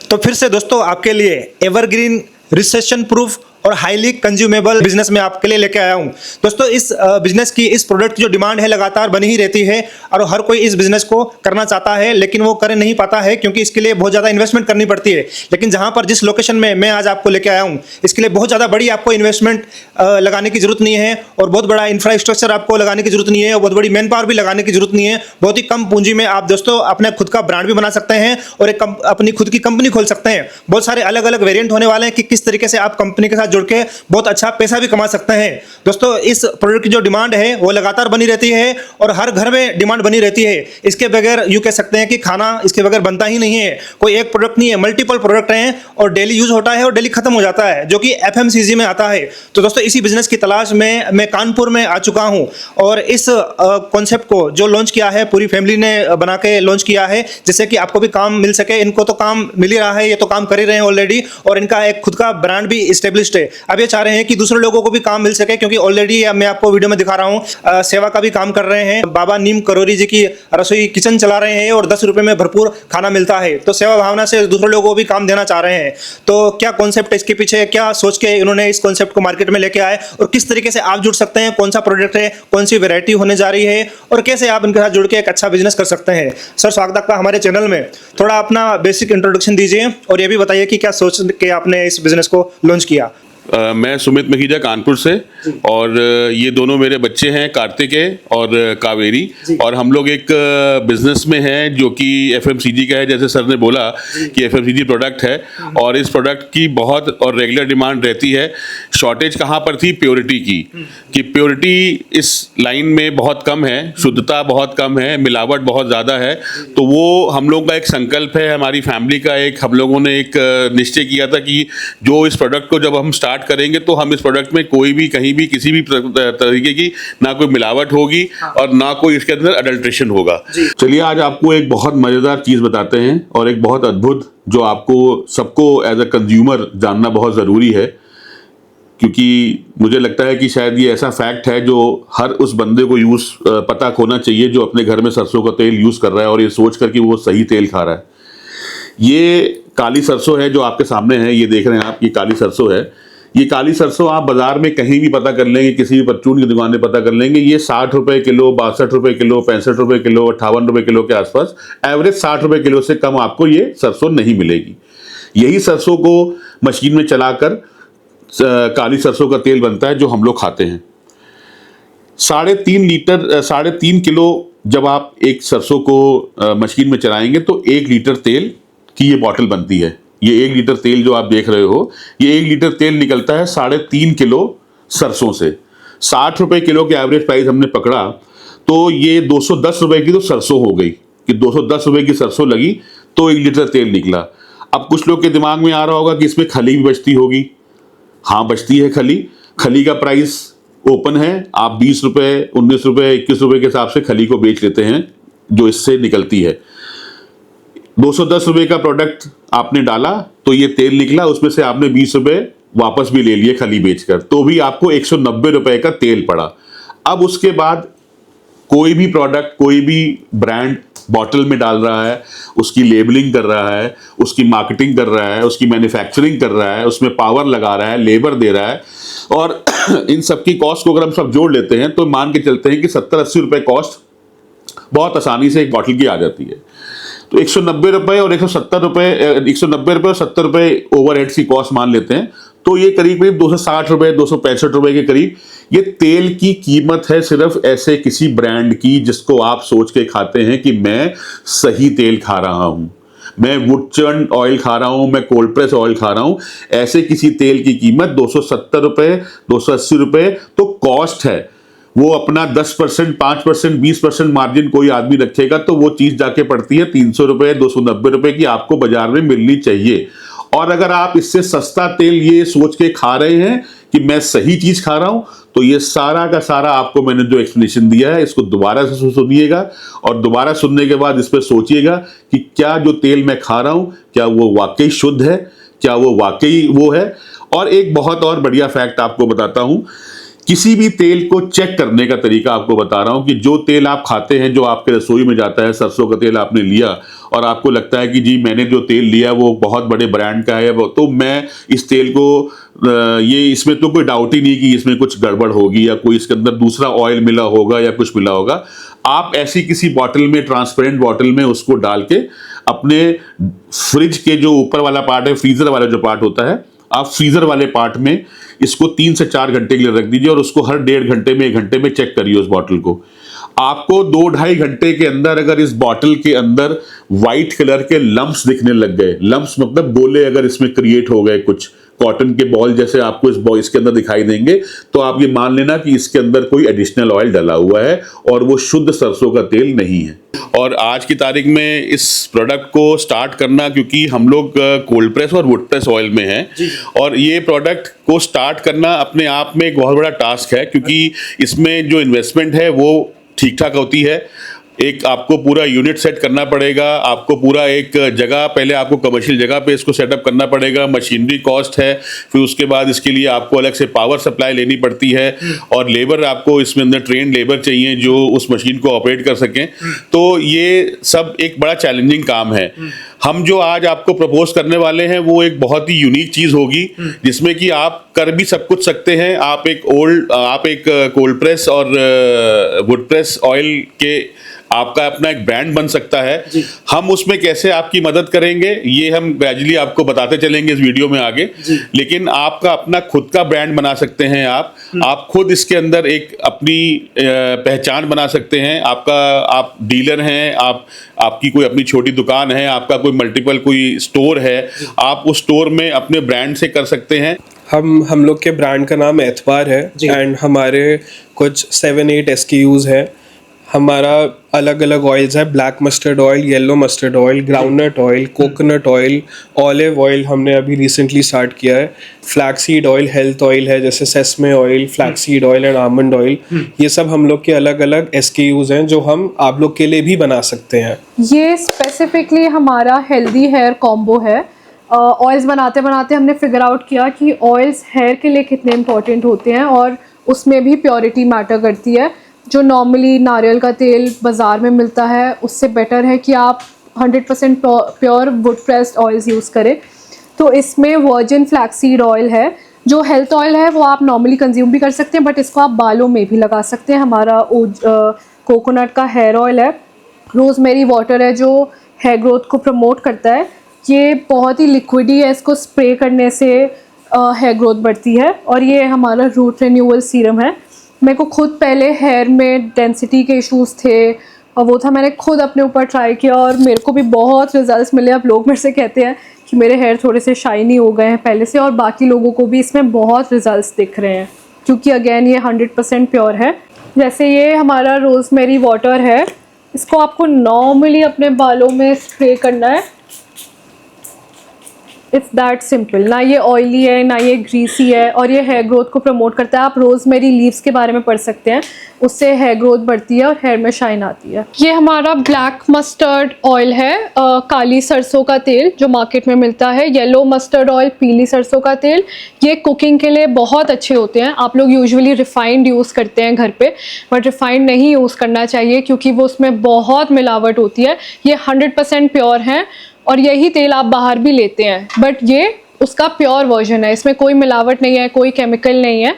तो फिर से दोस्तों आपके लिए एवरग्रीन, रिसेशन प्रूफ और हाईली कंज्यूमेबल बिजनेस में आपके लिए लेके आया हूं। दोस्तों इस बिजनेस की, इस प्रोडक्ट की जो डिमांड है लगातार बनी ही रहती है और हर कोई इस बिजनेस को करना चाहता है, लेकिन वो कर नहीं पाता है क्योंकि इसके लिए बहुत ज़्यादा इन्वेस्टमेंट करनी पड़ती है। लेकिन जहां पर, जिस लोकेशन में मैं आज आपको लेके आया हूं, इसके लिए बहुत ज़्यादा बड़ी आपको इन्वेस्टमेंट लगाने की जरूरत नहीं है और बहुत बड़ा इंफ्रास्ट्रक्चर आपको लगाने की जरूरत नहीं है और बहुत बड़ी मैन पावर भी लगाने की जरूरत नहीं है। बहुत ही कम पूंजी में आप दोस्तों अपने खुद का ब्रांड भी बना सकते हैं और एक अपनी खुद की कंपनी खोल सकते हैं। बहुत सारे अलग अलग वेरिएंट होने वाले हैं कि किस तरीके से आप कंपनी के साथ जुड़ के बहुत अच्छा पैसा भी कमा सकते हैं। दोस्तों इस प्रोडक्ट की जो डिमांड है वो लगातार बनी रहती है और हर घर में डिमांड बनी रहती है। इसके बगैर यूं कह सकते हैं कि खाना इसके बगैर बनता ही नहीं है। कोई एक प्रोडक्ट नहीं है, मल्टीपल प्रोडक्ट हैं और डेली यूज होता है और डेली खत्म हो जाता है, जो कि एफएमसीजी में आता है। तो दोस्तों इसी बिजनेस की तलाश में मैं कानपुर में आ चुका हूं और इस कॉन्सेप्ट को जो लॉन्च किया है पूरी फैमिली ने बना के लॉन्च किया है, जिससे कि आपको भी काम मिल सके। इनको तो काम मिल ही रहा है, ये तो काम कर ही रहे हैं ऑलरेडी और इनका एक खुद का ब्रांड भी इस्टेब्लिश्ड है। अब ये चाह रहे हैं कि दूसरे लोगों को भी काम मिल सके, क्योंकि ऑलरेडी मैं आपको वीडियो में दिखा रहा हूं सेवा का भी काम कर रहे हैं। बाबा नीम करोरी जी की रसोई किचन चला रहे हैं और 10 रुपए में भरपूर खाना मिलता है। तो सेवा भावना से दूसरे लोगों को भी काम देना चाह रहे हैं। तो क्या कॉन्सेप्ट है इसके पीछे, क्या सोच के इन्होंने इस कॉन्सेप्ट को मार्केट में लेके आए और किस तरीके से आप जुड़ सकते हैं, कौन सा प्रोडक्ट है, कौन सी वैरायटी होने जा रही है और कैसे आप इनके साथ जुड़ के एक अच्छा बिजनेस कर सकते हैं। सर स्वागत आपका हमारे चैनल में। थोड़ा अपना बेसिक इंट्रोडक्शन दीजिए और ये भी बताइए कि क्या सोच के आपने इस बिजनेस को लॉन्च किया। मैं सुमित मखीजा कानपुर से और ये दोनों मेरे बच्चे हैं, कार्तिकेय और कावेरी, और हम लोग एक बिजनेस में हैं जो कि एफएमसीजी का है। जैसे सर ने बोला कि एफएमसीजी प्रोडक्ट है और इस प्रोडक्ट की बहुत और रेगुलर डिमांड रहती है। शॉर्टेज कहाँ पर थी? प्योरिटी की, कि प्योरिटी इस लाइन में बहुत कम है, शुद्धता बहुत कम है, मिलावट बहुत ज़्यादा है। तो वो हम लोग का एक संकल्प है, हमारी फैमिली का एक, हम लोगों ने एक निश्चय किया था कि जो इस प्रोडक्ट को जब हम स्टार्ट करेंगे तो हम इस प्रोडक्ट में कोई भी, कहीं भी, किसी भी तरीके की ना कोई मिलावट होगी और ना कोई इसके अंदर अडल्ट्रेशन होगा। चलिए आज आपको एक बहुत मजेदार चीज बताते हैं और एक बहुत अद्भुत, जो आपको सबको एज अ कंज्यूमर जानना बहुत जरूरी है, क्योंकि मुझे लगता है कि शायद ये ऐसा फैक्ट है जो हर उस बंदे को पता होना चाहिए जो अपने घर में सरसों का तेल यूज कर रहा है और ये सोच कर कि वो सही तेल खा रहा है। ये काली सरसों है जो आपके सामने है, ये देख रहे हैं आप, ये काली सरसों है। ये काली सरसों आप बाजार में कहीं भी पता कर लेंगे, किसी भी परचून की दुकान में पता कर लेंगे, ये 60 रुपए किलो, 62 रुपए किलो, 65 रुपए किलो, 58 रुपए किलो के आसपास, एवरेज 60 रुपए किलो से कम आपको ये सरसों नहीं मिलेगी। यही सरसों को मशीन में चलाकर काली सरसों का तेल बनता है जो हम लोग खाते हैं। 3.5 किलो जब आप एक सरसों को मशीन में चलाएंगे तो 1 लीटर तेल की ये बॉटल बनती है। ये 1 लीटर तेल जो आप देख रहे हो, ये 1 लीटर तेल निकलता है 3.5 किलो सरसों से। 60 रुपए किलो के एवरेज प्राइस हमने पकड़ा तो ये 210 रुपए की तो सरसों हो गई, कि 210 रुपए की सरसों लगी तो 1 लीटर तेल निकला। अब कुछ लोग के दिमाग में आ रहा होगा कि इसमें खली भी बचती होगी। हाँ, बचती है खली। खली का प्राइस ओपन है, आप 20 रुपए, 19 रुपए, 21 रुपए के हिसाब से खली को बेच लेते हैं जो इससे निकलती है। 210 रुपए का प्रोडक्ट आपने डाला तो ये तेल निकला, उसमें से आपने 20 रुपए वापस भी ले लिए खली बेचकर, तो भी आपको 190 रुपए का तेल पड़ा। अब उसके बाद कोई भी प्रोडक्ट, कोई भी ब्रांड बॉटल में डाल रहा है, उसकी लेबलिंग कर रहा है, उसकी मार्केटिंग कर रहा है, उसकी मैन्युफैक्चरिंग कर रहा है, उसमें पावर लगा रहा है, लेबर दे रहा है, और इन सब की कॉस्ट को अगर हम सब जोड़ लेते हैं तो मान के चलते हैं कि 70-80 रुपए कॉस्ट बहुत आसानी से एक बॉटल की आ जाती है। तो 190 रुपए और 170 रुपए, 190 रुपए और 70 रुपए ओवरहेड्स की कॉस्ट मान लेते हैं, तो ये करीब 260 रुपए, 265 रुपए के करीब ये तेल की कीमत है, सिर्फ ऐसे किसी ब्रांड की जिसको आप सोच के खाते हैं कि मैं सही तेल खा रहा हूं, मैं वुडचर्न ऑयल खा रहा हूं, मैं कोल्ड प्रेस ऑयल खा रहा हूं। ऐसे किसी तेल की कीमत 270 रुपए, 280 रुपए तो कॉस्ट है। वो अपना 10%, 5%, 20% मार्जिन कोई आदमी रखेगा तो वो चीज जाके पड़ती है 300 रुपए, 290 रुपए की आपको बाजार में मिलनी चाहिए। और अगर आप इससे सस्ता तेल ये सोच के खा रहे हैं कि मैं सही चीज खा रहा हूं, तो ये सारा का सारा आपको मैंने जो एक्सप्लेनेशन दिया है इसको दोबारा से सुनिएगा और दोबारा सुनने के बाद इस पर सोचिएगा कि क्या जो तेल मैं खा रहा हूं क्या वो वाकई शुद्ध है, क्या वो वाकई वो है। और एक बहुत और बढ़िया फैक्ट आपको बताता हूं किसी भी तेल को चेक करने का तरीका आपको बता रहा हूं कि जो तेल आप खाते हैं, जो आपके रसोई में जाता है, सरसों का तेल आपने लिया और आपको लगता है कि जी मैंने जो तेल लिया वो बहुत बड़े ब्रांड का है, तो मैं इस तेल को ये इसमें तो कोई डाउट ही नहीं कि इसमें कुछ गड़बड़ होगी या कोई इसके अंदर दूसरा ऑयल मिला होगा या कुछ मिला होगा। आप ऐसी किसी बॉटल में, ट्रांसपेरेंट बॉटल में उसको डाल के अपने फ्रिज के जो ऊपर वाला पार्ट है, फ्रीजर वाला जो पार्ट होता है, आप फ्रीजर वाले पार्ट में इसको 3 से 4 घंटे के लिए रख दीजिए और उसको हर 1.5 घंटे में 1 घंटे में चेक करिए उस बॉटल को। आपको 2-2.5 घंटे के अंदर अगर इस बॉटल के अंदर व्हाइट कलर के लम्प्स दिखने लग गए, लम्प्स मतलब गोले अगर इसमें क्रिएट हो गए, कुछ कॉटन के बॉल जैसे आपको इसके अंदर दिखाई देंगे, तो आप ये मान लेना कि इसके अंदर कोई एडिशनल ऑयल डला हुआ है और वो शुद्ध सरसों का तेल नहीं है। और आज की तारीख में इस प्रोडक्ट को स्टार्ट करना, क्योंकि हम लोग कोल्ड प्रेस और वुड प्रेस ऑयल में हैं, और ये प्रोडक्ट को स्टार्ट करना अपने आप में एक बहुत बड़ा टास्क है, क्योंकि इसमें जो इन्वेस्टमेंट है वो ठीक ठाक होती है। एक आपको पूरा यूनिट सेट करना पड़ेगा, आपको पूरा एक जगह, पहले आपको कमर्शियल जगह पे इसको सेटअप करना पड़ेगा, मशीनरी कॉस्ट है, फिर उसके बाद इसके लिए आपको अलग से पावर सप्लाई लेनी पड़ती है और लेबर, आपको इसमें अंदर ट्रेन लेबर चाहिए जो उस मशीन को ऑपरेट कर सकें। तो ये सब एक बड़ा चैलेंजिंग काम है। हम जो आज आपको प्रपोज करने वाले हैं वो एक बहुत ही यूनिक चीज होगी, जिसमें कि आप कर भी सब कुछ सकते हैं। आप एक कोल्ड प्रेस और वुड प्रेस ऑयल के आपका अपना एक ब्रांड बन सकता है। हम उसमें कैसे आपकी मदद करेंगे ये हम ग्रेजुअली आपको बताते चलेंगे इस वीडियो में आगे, लेकिन आपका अपना खुद का ब्रांड बना सकते हैं। आप खुद इसके अंदर एक अपनी पहचान बना सकते हैं। आप डीलर हैं, आपकी कोई अपनी छोटी दुकान है, आपका कोई मल्टीपल कोई स्टोर है, आप उस स्टोर में अपने ब्रांड से कर सकते हैं। हम लोग के ब्रांड का नाम एतबार है एंड हमारे कुछ 7-8 SKUs है। हमारा अलग अलग ऑयल्स है, black mustard oil, yellow mustard oil, groundnut oil, coconut oil, olive oil हमने अभी रिसेंटली स्टार्ट किया है, फ्लैक्सीड ऑयल, हेल्थ ऑयल है जैसे sesame oil, flaxseed oil and almond oil. ये सब हम लोग के अलग अलग SKUs हैं जो हम आप लोग के लिए भी बना सकते हैं। ये स्पेसिफिकली हमारा हेल्दी हेयर कॉम्बो है। ऑयल्स बनाते बनाते हमने फिगर आउट किया कि ऑयल्स हेयर के लिए कितने इंपॉर्टेंट होते हैं और उसमें भी प्योरिटी मैटर करती है। जो नॉर्मली नारियल का तेल बाज़ार में मिलता है उससे बेटर है कि आप 100% pure would pressed oils use करें। तो इसमें वर्जिन फ्लैक्सीड ऑयल है। जो हेल्थ ऑयल है वो आप नॉर्मली कंज्यूम भी कर सकते हैं, बट इसको आप बालों में भी लगा सकते हैं। हमारा कोकोनट का हेयर ऑयल है, रोज़मेरी वाटर है जो हेयर ग्रोथ को प्रमोट करता है। ये बहुत ही लिक्विडी है, इसको स्प्रे करने से हेयर ग्रोथ बढ़ती है। और ये हमारा रूट रिन्यूअल सीरम है। मेरे को खुद पहले हेयर में डेंसिटी के इश्यूज़ थे और वो था, मैंने खुद अपने ऊपर ट्राई किया और मेरे को भी बहुत रिजल्ट्स मिले। अब लोग मेरे से कहते हैं कि मेरे हेयर थोड़े से शाइनी हो गए हैं पहले से, और बाकी लोगों को भी इसमें बहुत रिजल्ट्स दिख रहे हैं क्योंकि अगेन ये 100% प्योर है। जैसे ये हमारा रोज़मेरी वाटर है, इसको आपको नॉर्मली अपने बालों में स्प्रे करना है। It's that simple. ना ये ऑयली है ना ये ग्रीसी है और ये हेयर ग्रोथ को प्रमोट करता है। आप रोज़मेरी लीव्स के बारे में पढ़ सकते हैं, उससे हेयर ग्रोथ बढ़ती है और हेयर में शाइन आती है। ये हमारा ब्लैक मस्टर्ड ऑयल है, काली सरसों का तेल जो मार्केट में मिलता है। येलो मस्टर्ड ऑयल, पीली सरसों का तेल, ये कुकिंग के लिए बहुत अच्छे होते हैं। आप लोग यूजुअली रिफाइंड यूज़ करते हैं घर पे, बट रिफाइंड नहीं यूज़ करना चाहिए क्योंकि वो उसमें बहुत मिलावट होती है। ये 100% प्योर हैं और यही तेल आप बाहर भी लेते हैं, बट ये उसका प्योर वर्जन है, इसमें कोई मिलावट नहीं है, कोई केमिकल नहीं है।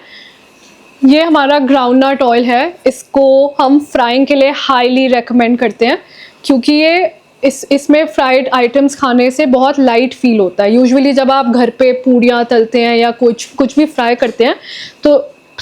ये हमारा ग्राउंडनट ऑयल है, इसको हम फ्राइंग के लिए हाईली रेकमेंड करते हैं क्योंकि ये इसमें फ्राइड आइटम्स खाने से बहुत लाइट फील होता है। यूजुअली जब आप घर पे पूड़ियाँ तलते हैं या कुछ भी फ्राई करते हैं तो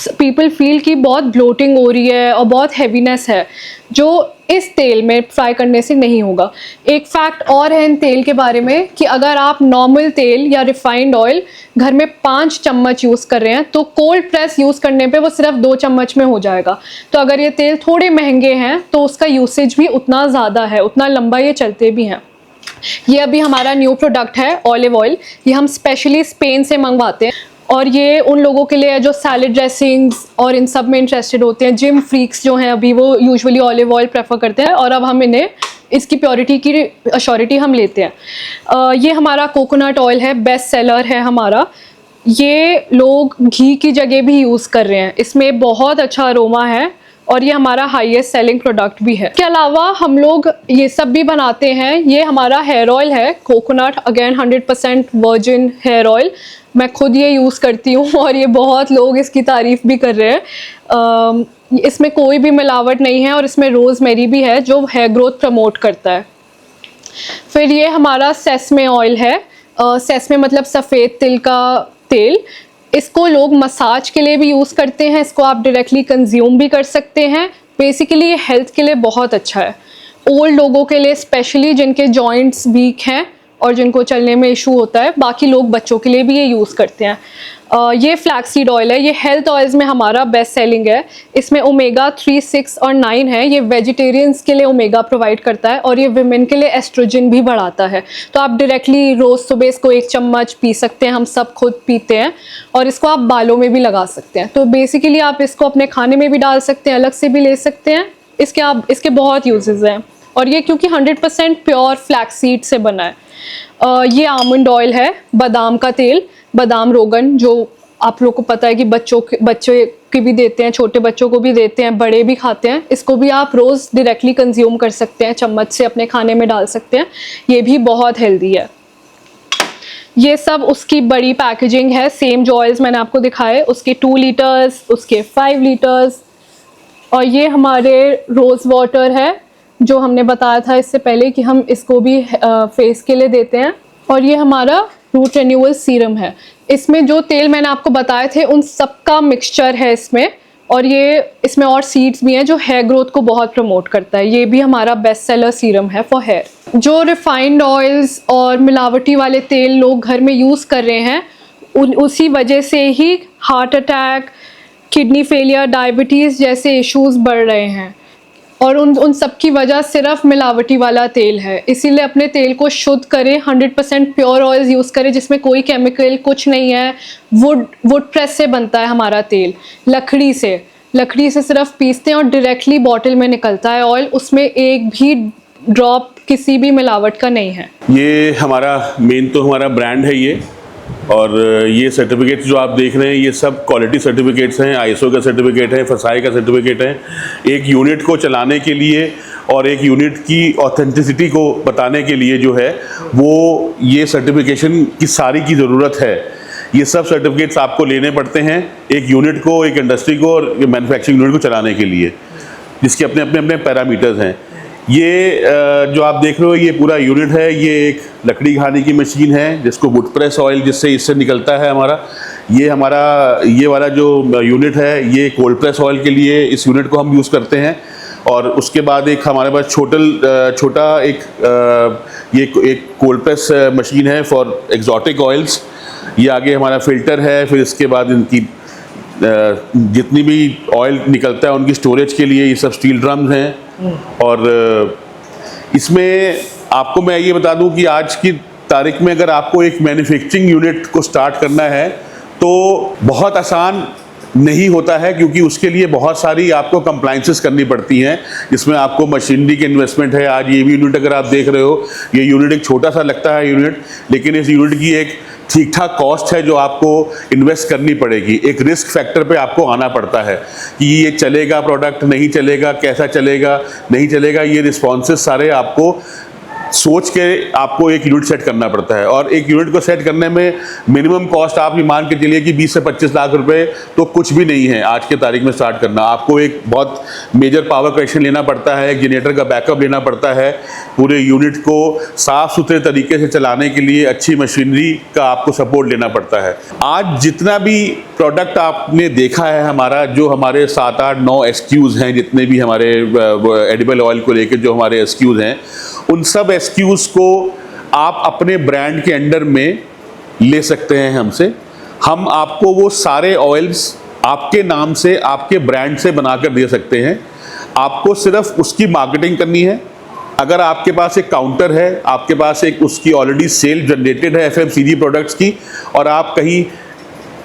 पीपल फील कि बहुत ब्लोटिंग हो रही है और बहुत हैवीनेस है, जो इस तेल में फ्राई करने से नहीं होगा। एक फैक्ट और है इन तेल के बारे में कि अगर आप नॉर्मल तेल या रिफाइंड ऑयल घर में 5 चम्मच यूज़ कर रहे हैं तो कोल्ड प्रेस यूज़ करने पे वो सिर्फ 2 चम्मच में हो जाएगा। तो अगर ये तेल थोड़े महंगे हैं तो उसका यूसेज भी उतना ज़्यादा है, उतना लंबा ये चलते भी हैं। ये अभी हमारा न्यू प्रोडक्ट है ऑलिव ऑयल, ये हम स्पेशली स्पेन से मंगवाते हैं और ये उन लोगों के लिए है जो सैलेड ड्रेसिंग्स और इन सब में इंटरेस्टेड होते हैं। जिम फ्रीक्स जो हैं अभी वो यूजुअली ऑलिव ऑयल प्रेफर करते हैं और अब हम इन्हें इसकी प्योरिटी की अश्योरिटी हम लेते हैं। ये हमारा कोकोनट ऑयल है, बेस्ट सेलर है हमारा। ये लोग घी की जगह भी यूज़ कर रहे हैं। इसमें बहुत अच्छा अरोमा है और ये हमारा हाईएस्ट सेलिंग प्रोडक्ट भी है। इसके अलावा हम लोग ये सब भी बनाते हैं। ये हमारा हेयर ऑयल है, coconut, again 100% virgin hair oil. मैं खुद ये यूज़ करती हूँ और ये बहुत लोग इसकी तारीफ़ भी कर रहे हैं। इसमें कोई भी मिलावट नहीं है और इसमें रोज़मेरी भी है जो हेयर ग्रोथ प्रमोट करता है। फिर ये हमारा सेसमे ऑयल है। सेसमे मतलब सफ़ेद तिल का तेल। इसको लोग मसाज के लिए भी यूज़ करते हैं, इसको आप डायरेक्टली कंज्यूम भी कर सकते हैं। बेसिकली ये हेल्थ के लिए बहुत अच्छा है, ओल्ड लोगों के लिए स्पेशली, जिनके जॉइंट्स वीक हैं और जिनको चलने में इशू होता है। बाकी लोग बच्चों के लिए भी ये यूज़ करते हैं। ये फ्लैक्सीड ऑयल है, ये हेल्थ ऑयल्स में हमारा बेस्ट सेलिंग है। इसमें ओमेगा 3, 6 और 9 है। ये वेजिटेरियंस के लिए ओमेगा प्रोवाइड करता है और ये विमेन के लिए एस्ट्रोजन भी बढ़ाता है। तो आप डायरेक्टली रोज़ सुबह इसको 1 चम्मच पी सकते हैं, हम सब खुद पीते हैं। और इसको आप बालों में भी लगा सकते हैं। तो बेसिकली आप इसको अपने खाने में भी डाल सकते हैं, अलग से भी ले सकते हैं। इसके बहुत यूजेस हैं। और ये क्योंकि 100% प्योर फ्लैक्सीड से बना है। ये आमंड ऑयल है, बादाम का तेल, बादाम रोगन, जो आप लोग को पता है कि बच्चे के भी देते हैं, छोटे बच्चों को भी देते हैं, बड़े भी खाते हैं। इसको भी आप रोज़ डायरेक्टली कंज्यूम कर सकते हैं, चम्मच से अपने खाने में डाल सकते हैं। ये भी बहुत हेल्दी है। ये सब उसकी बड़ी पैकेजिंग है, सेम जो ऑयल्स मैंने आपको दिखाए उसके 2 लीटर्स, उसके 5 लीटर्स। और ये हमारे रोज़ वाटर है जो हमने बताया था इससे पहले कि हम इसको भी फेस के लिए देते हैं। और ये हमारा रूट रिन्यूअल सीरम है। इसमें जो तेल मैंने आपको बताए थे उन सब का मिक्सचर है इसमें। और ये इसमें और सीड्स भी हैं जो हेयर ग्रोथ को बहुत प्रमोट करता है। ये भी हमारा बेस्ट सेलर सीरम है फॉर हेयर। जो रिफाइंड ऑयल्स और मिलावटी वाले तेल लोग घर में यूज़ कर रहे हैं, उसी वजह से ही heart attack, kidney failure, diabetes जैसे इश्यूज बढ़ रहे हैं। और उन सब की वजह सिर्फ मिलावटी वाला तेल है। इसीलिए अपने तेल को शुद्ध करें, 100% प्योर ऑयल्स यूज़ करें जिसमें कोई केमिकल कुछ नहीं है। वुड प्रेस से बनता है हमारा तेल, लकड़ी से सिर्फ पीसते हैं और डायरेक्टली बॉटल में निकलता है ऑयल। उसमें एक भी ड्रॉप किसी भी मिलावट का नहीं है। ये हमारा मेन तो हमारा ब्रांड है ये। और ये सर्टिफिकेट्स जो आप देख रहे हैं ये सब क्वालिटी सर्टिफिकेट्स हैं, आईएसओ का सर्टिफिकेट है, फसाई का सर्टिफिकेट है। एक यूनिट को चलाने के लिए और एक यूनिट की ऑथेंटिसिटी को बताने के लिए जो है वो ये सर्टिफिकेशन की सारी की ज़रूरत है। ये सब सर्टिफिकेट्स आपको लेने पड़ते हैं एक यूनिट को, एक इंडस्ट्री को और मैन्युफैक्चरिंग यूनिट को चलाने के लिए, जिसके अपने अपने अपने पैरामीटर्स हैं। ये जो आप देख रहे हो ये पूरा यूनिट है। ये एक लकड़ी घानी की मशीन है जिसको वुड प्रेस ऑयल जिससे इससे निकलता है हमारा। ये वाला जो यूनिट है ये कोल्ड प्रेस ऑयल के लिए इस यूनिट को हम यूज़ करते हैं। और उसके बाद एक हमारे पास छोटा एक कोल्ड प्रेस मशीन है फॉर एग्जॉटिक ऑयल्स। ये आगे हमारा फिल्टर है। फिर इसके बाद इनकी जितनी भी ऑयल निकलता है उनकी स्टोरेज के लिए ये सब स्टील ड्रम्स हैं। और इसमें आपको मैं ये बता दूं कि आज की तारीख में अगर आपको एक मैन्युफैक्चरिंग यूनिट को स्टार्ट करना है तो बहुत आसान नहीं होता है, क्योंकि उसके लिए बहुत सारी आपको कंप्लाइंसेस करनी पड़ती हैं, जिसमें आपको मशीनरी के इन्वेस्टमेंट है। आज ये भी यूनिट अगर आप देख रहे हो, ये यूनिट एक छोटा सा लगता है यूनिट, लेकिन इस यूनिट की एक ठीक ठाक कॉस्ट है जो आपको इन्वेस्ट करनी पड़ेगी। एक रिस्क फैक्टर पे आपको आना पड़ता है कि ये चलेगा प्रोडक्ट, नहीं चलेगा, कैसा चलेगा, नहीं चलेगा। ये रिस्पॉन्सेस सारे आपको सोच के आपको एक यूनिट सेट करना पड़ता है। और एक यूनिट को सेट करने में मिनिमम कॉस्ट आप ये मान के चलिए कि 20 से 25 लाख रुपए तो कुछ भी नहीं है आज के तारीख में स्टार्ट करना। आपको एक बहुत मेजर पावर कनेक्शन लेना पड़ता है, एक जनरेटर का बैकअप लेना पड़ता है, पूरे यूनिट को साफ सुथरे तरीके से चलाने के लिए अच्छी मशीनरी का आपको सपोर्ट लेना पड़ता है। आज जितना भी प्रोडक्ट आपने देखा है हमारा, जो हमारे 7, 8, 9 SKUs हैं, जितने भी हमारे एडिबल ऑयल को लेकर जो हमारे SKUs हैं, उन सब SKUs को आप अपने ब्रांड के अंडर में ले सकते हैं हमसे। हम आपको वो सारे ऑयल्स आपके नाम से, आपके ब्रांड से बनाकर दे सकते हैं। आपको सिर्फ उसकी मार्केटिंग करनी है। अगर आपके पास एक काउंटर है, आपके पास एक उसकी ऑलरेडी सेल जनरेटेड है FMCG प्रोडक्ट्स की, और आप कहीं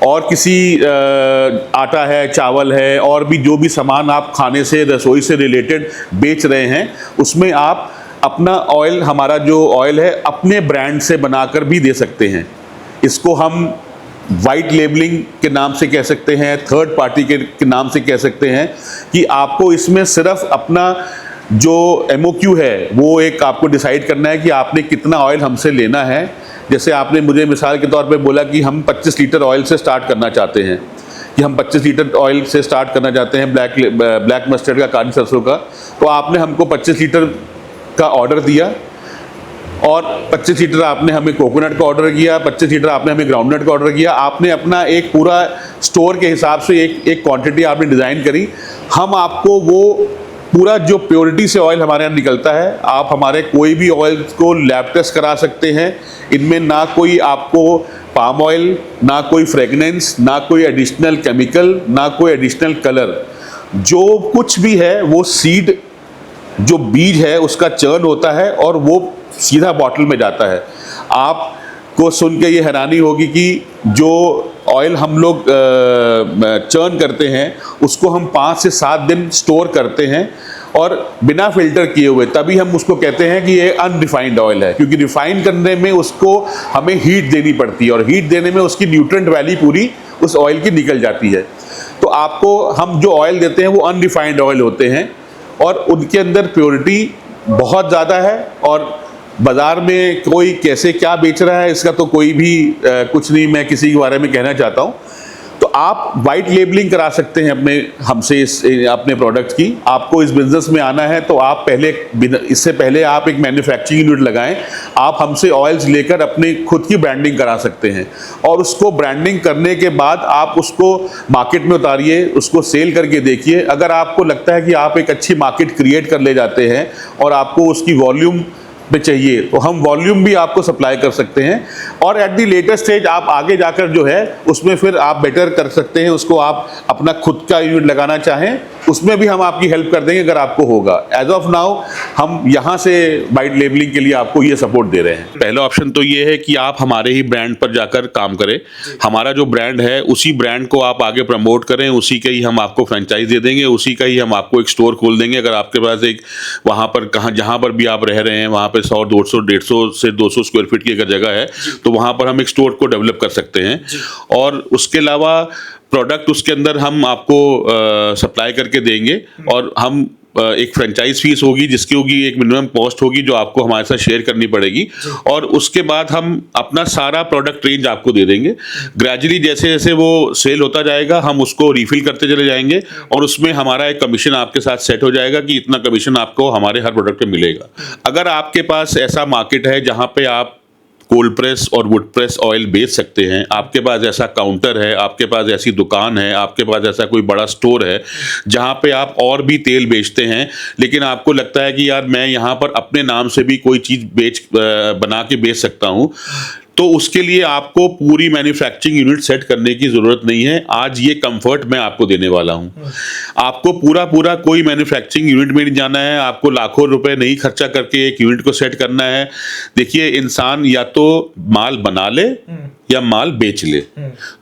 और किसी आटा है, चावल है, और भी जो भी सामान आप खाने से, रसोई से रिलेटेड बेच रहे हैं, उसमें आप अपना ऑयल, हमारा जो ऑयल है, अपने ब्रांड से बनाकर भी दे सकते हैं। इसको हम वाइट लेबलिंग के नाम से कह सकते हैं, थर्ड पार्टी के नाम से कह सकते हैं, कि आपको इसमें सिर्फ अपना जो MOQ है वो एक आपको डिसाइड करना है कि आपने कितना ऑयल हमसे लेना है। जैसे आपने मुझे मिसाल के तौर पे बोला कि हम 25 लीटर ऑयल से स्टार्ट करना चाहते हैं, कि हम 25 लीटर ऑयल से स्टार्ट करना चाहते हैं ब्लैक मस्टर्ड का, काली सरसों का, तो आपने हमको 25 लीटर का ऑर्डर दिया और 25 लीटर आपने हमें कोकोनट का ऑर्डर किया, 25 लीटर आपने हमें ग्राउंडनट का ऑर्डर किया। आपने अपना एक पूरा स्टोर के हिसाब से एक क्वांटिटी आपने डिज़ाइन करी। हम आपको वो पूरा जो प्योरिटी से ऑयल हमारे यहाँ निकलता है, आप हमारे कोई भी ऑयल को लैब टेस्ट करा सकते हैं। इनमें ना कोई आपको पाम ऑयल, ना कोई फ्रेगनेंस, ना कोई एडिशनल केमिकल, ना कोई एडिशनल कलर, जो कुछ भी है वो सीड, जो बीज है उसका चर्न होता है और वो सीधा बॉटल में जाता है। आपको सुन के ये हैरानी होगी कि जो ऑयल हम लोग चर्न करते हैं उसको हम 5 से 7 दिन स्टोर करते हैं और बिना फिल्टर किए हुए, तभी हम उसको कहते हैं कि ये अनरिफाइंड ऑयल है, क्योंकि रिफाइन करने में उसको हमें हीट देनी पड़ती है और हीट देने में उसकी न्यूट्रिएंट वैल्यू पूरी उस ऑयल की निकल जाती है। तो आपको हम जो ऑयल देते हैं वो अनरिफाइंड ऑयल होते हैं और उनके अंदर प्योरिटी बहुत ज़्यादा है और बाज़ार में कोई कैसे क्या बेच रहा है इसका तो कोई भी कुछ नहीं मैं किसी के बारे में कहना चाहता हूँ। तो आप वाइट लेबलिंग करा सकते हैं हमसे अपने प्रोडक्ट की। आपको इस बिज़नेस में आना है तो आप इससे पहले आप एक मैन्युफैक्चरिंग यूनिट लगाएं। आप हमसे ऑयल्स लेकर अपनी खुद की ब्रांडिंग करा सकते हैं और उसको ब्रांडिंग करने के बाद आप उसको मार्केट में उतारिए, उसको सेल करके देखिए। अगर आपको लगता है कि आप एक अच्छी मार्केट क्रिएट कर ले जाते हैं और आपको उसकी वॉल्यूम पे चाहिए तो हम वॉल्यूम भी आपको सप्लाई कर सकते हैं और एट दी लेटेस्ट स्टेज आप आगे जाकर जो है उसमें फिर आप बेटर कर सकते हैं। उसको आप अपना खुद का यूनिट लगाना चाहें उसमें भी हम आपकी हेल्प कर देंगे अगर आपको होगा। एज ऑफ नाउ हम यहाँ से वाइट लेबलिंग के लिए आपको ये सपोर्ट दे रहे हैं। पहला ऑप्शन तो ये है कि आप हमारे ही ब्रांड पर जाकर काम करें। हमारा जो ब्रांड है उसी ब्रांड को आप आगे प्रमोट करें, उसी का ही हम आपको फ्रेंचाइज दे देंगे, उसी का ही हम आपको एक स्टोर खोल देंगे। अगर आपके पास एक वहाँ पर जहाँ पर भी आप रह रहे हैं वहाँ पे 100, 200, 150 से 200 स्क्वायर फीट की अगर जगह है तो वहाँ पर हम एक स्टोर को डेवलप कर सकते हैं और उसके अलावा प्रोडक्ट उसके अंदर हम आपको सप्लाई करके देंगे और हम एक फ्रेंचाइज फीस होगी जिसकी होगी एक मिनिमम कॉस्ट होगी जो आपको हमारे साथ शेयर करनी पड़ेगी और उसके बाद हम अपना सारा प्रोडक्ट रेंज आपको दे देंगे। ग्रेजुअली जैसे जैसे वो सेल होता जाएगा हम उसको रिफिल करते चले जाएंगे और उसमें हमारा एक कमीशन आपके साथ सेट हो जाएगा कि इतना कमीशन आपको हमारे हर प्रोडक्ट पे मिलेगा। अगर आपके पास ऐसा मार्केट है जहाँ पे आप कोल्ड प्रेस और वुड प्रेस ऑयल बेच सकते हैं, आपके पास ऐसा काउंटर है, आपके पास ऐसी दुकान है, आपके पास ऐसा कोई बड़ा स्टोर है जहां पे आप और भी तेल बेचते हैं, लेकिन आपको लगता है कि यार मैं यहां पर अपने नाम से भी कोई चीज़ बना के बेच सकता हूं, तो उसके लिए आपको पूरी मैन्युफैक्चरिंग यूनिट सेट करने की ज़रूरत नहीं है। आज ये कंफर्ट मैं आपको देने वाला हूँ। आपको पूरा कोई मैन्युफैक्चरिंग यूनिट में नहीं जाना है, आपको लाखों रुपए नहीं खर्चा करके एक यूनिट को सेट करना है। देखिए इंसान या तो माल बना ले या माल बेच ले,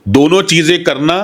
दोनों चीज़ें करना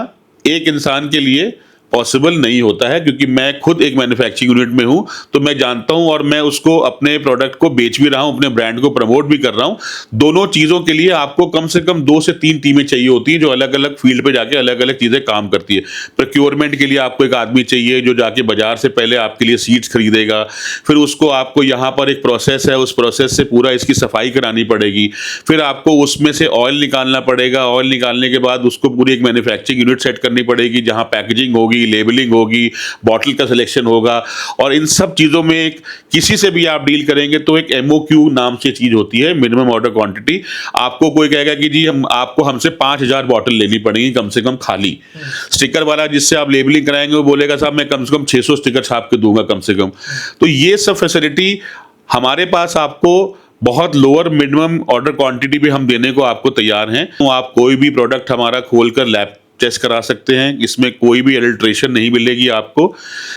एक इंसान के लिए पॉसिबल नहीं होता है, क्योंकि मैं खुद एक मैन्युफैक्चरिंग यूनिट में हूं तो मैं जानता हूं और मैं उसको अपने प्रोडक्ट को बेच भी रहा हूं, अपने ब्रांड को प्रमोट भी कर रहा हूं। दोनों चीज़ों के लिए आपको कम से कम 2 से 3 टीमें चाहिए होती हैं जो अलग अलग फील्ड पे जाके अलग अलग चीज़ें काम करती है। प्रोक्योरमेंट के लिए आपको एक आदमी चाहिए जो जाके बाजार से पहले आपके लिए सीड्स खरीदेगा, फिर उसको आपको यहाँ पर एक प्रोसेस है, उस प्रोसेस से पूरा इसकी सफाई करानी पड़ेगी, फिर आपको उसमें से ऑयल निकालना पड़ेगा, ऑयल निकालने के बाद उसको पूरी एक मैन्युफैक्चरिंग यूनिट सेट करनी पड़ेगी जहाँ पैकेजिंग होगी, लेबलिंग होगी, बॉटल का सिलेक्शन होगा और इन सब चीजों में किसी से भी आप डील करेंगे तो एक MOQ नाम से चीज होती है, मिनिमम ऑर्डर क्वांटिटी। आपको कोई कहेगा कि जी आपको हमसे 5000 बॉटल लेनी पड़ेगी कम से कम खाली। स्टिकर वाला जिससे आप लेबलिंग कराएंगे वो बोलेगा साहब मैं कम से कम 600 स्टिकर छाप के दूंगा कम से कम। तो ये सब फैसिलिटी हमारे पास आपको बहुत लोअर मिनिमम ऑर्डर क्वांटिटी पे हम देने को आपको तैयार हैं। तो आप कोई भी प्रोडक्ट हमारा खोलकर लैब टेस्ट करा सकते हैं, इसमें कोई भी एडल्ट्रेशन नहीं मिलेगी आपको।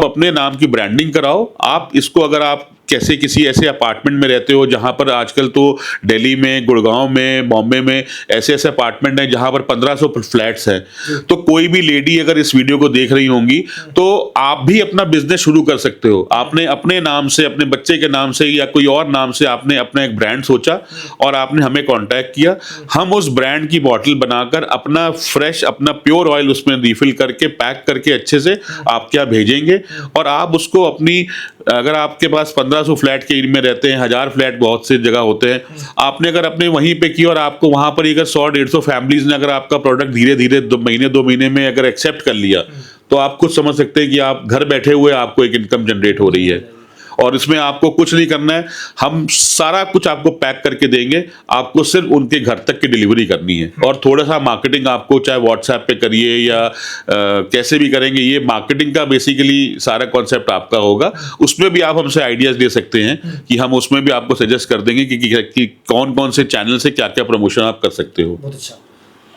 अपने नाम की ब्रांडिंग कराओ। आप इसको अगर आप कैसे किसी ऐसे अपार्टमेंट में रहते हो जहाँ पर आजकल तो दिल्ली में, गुड़गांव में, बॉम्बे में ऐसे ऐसे अपार्टमेंट हैं जहाँ पर 1500 फ्लैट्स हैं, तो कोई भी लेडी अगर इस वीडियो को देख रही होंगी तो आप भी अपना बिजनेस शुरू कर सकते हो। आपने अपने नाम से, अपने बच्चे के नाम से या कोई और नाम से आपने अपना एक ब्रांड सोचा और आपने हमें कांटेक्ट किया, हम उस ब्रांड की बॉटल बनाकर अपना फ्रेश, अपना प्योर ऑयल उसमें रिफिल करके पैक करके अच्छे से आपके यहाँ भेजेंगे और आप उसको अपनी, अगर आपके पास 1500 फ्लैट के एरिया में रहते हैं, 1000 फ्लैट बहुत से जगह होते हैं, आपने अगर अपने वहीं पे किया और आपको वहां पर अगर 100-150 फैमिलीज ने अगर आपका प्रोडक्ट धीरे धीरे 2 महीने में अगर एक्सेप्ट कर लिया, तो आप कुछ समझ सकते हैं कि आप घर बैठे हुए आपको एक इनकम जनरेट हो रही है। और इसमें आपको कुछ नहीं करना है, हम सारा कुछ आपको पैक करके देंगे, आपको सिर्फ उनके घर तक की डिलीवरी करनी है। और थोड़ा सा मार्केटिंग आपको चाहे व्हाट्सएप पे करिए या कैसे भी करेंगे, ये मार्केटिंग का बेसिकली सारा कॉन्सेप्ट आपका होगा। उसमें भी आप हमसे आइडियाज दे सकते हैं कि हम उसमें भी आपको सजेस्ट कर देंगे कि कौन कौन से चैनल से क्या क्या प्रमोशन आप कर सकते हो। बहुत अच्छा।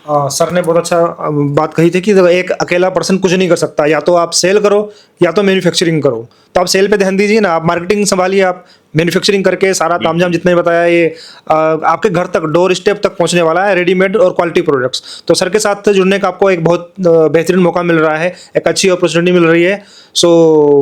सर ने बहुत अच्छा बात कही थी कि एक अकेला पर्सन कुछ नहीं कर सकता, या तो आप सेल करो या तो मैन्युफैक्चरिंग करो। तो आप सेल पे ध्यान दीजिए ना, आप मार्केटिंग संभालिए, आप मैन्युफैक्चरिंग करके सारा तामझाम जितने बताया ये आपके घर तक, डोर स्टेप तक पहुंचने वाला है, रेडीमेड और क्वालिटी प्रोडक्ट्स। तो सर के साथ जुड़ने का आपको एक बहुत बेहतरीन मौका मिल रहा है, एक अच्छी अपॉर्चुनिटी मिल रही है। सो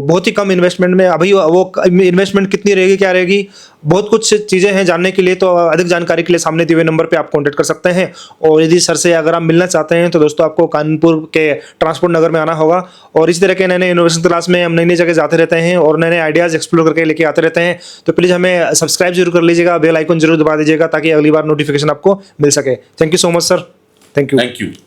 बहुत ही कम इन्वेस्टमेंट में, अभी वो इन्वेस्टमेंट कितनी रहेगी, क्या रहेगी, बहुत कुछ चीज़ें हैं जानने के लिए। तो अधिक जानकारी के लिए सामने दिए हुए नंबर पे आप कांटेक्ट कर सकते हैं। और यदि सर से अगर आप मिलना चाहते हैं तो दोस्तों आपको कानपुर के ट्रांसपोर्ट नगर में आना होगा। और इस तरह के नए नए इनोवेशन क्लास में हम नई नई जगह जाते रहते हैं और नए नए आइडियाज़ एक्सप्लोर करके लेके आते रहते हैं। तो प्लीज़ हमें सब्सक्राइब जरूर कर लीजिएगा, बेल आइकन जरूर दबा दीजिएगा ताकि अगली बार नोटिफिकेशन आपको मिल सके। Thank you so much sir. Thank you.